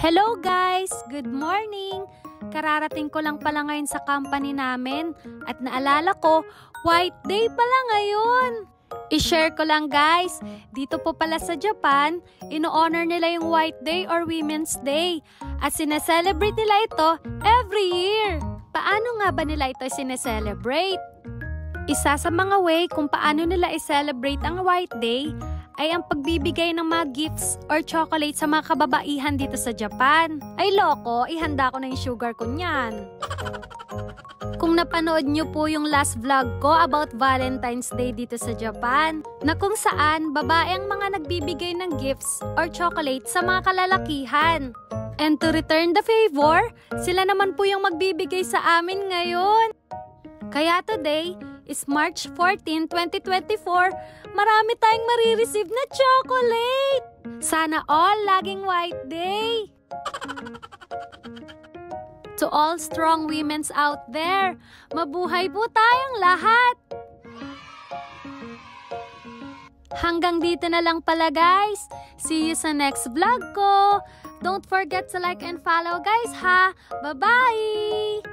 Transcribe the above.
Hello guys! Good morning! Kararating ko lang pala ngayon sa company namin at naalala ko, White Day pala ngayon! I-share ko lang guys, dito po pala sa Japan, ino-honor nila yung White Day or Women's Day at sineselebrate nila ito every year. Paano nga ba nila ito sineselebrate? Isa sa mga way kung paano nila i-celebrate ang White Day ay ang pagbibigay ng mga gifts or chocolate sa mga kababaihan dito sa Japan. Ay loko, ihanda ko na yung sugar ko niyan. Kung napanood nyo po yung last vlog ko about Valentine's Day dito sa Japan, na kung saan babae ang mga nagbibigay ng gifts or chocolate sa mga kalalakihan. And to return the favor, sila naman po yung magbibigay sa amin ngayon. Kaya today is March 14, 2024, marami tayong marireceive na chocolate! Sana all laging White Day! To all strong women's out there, mabuhay po tayong lahat! Hanggang dito na lang pala guys. See you sa next vlog ko. Don't forget to like and follow guys ha. Bye-bye!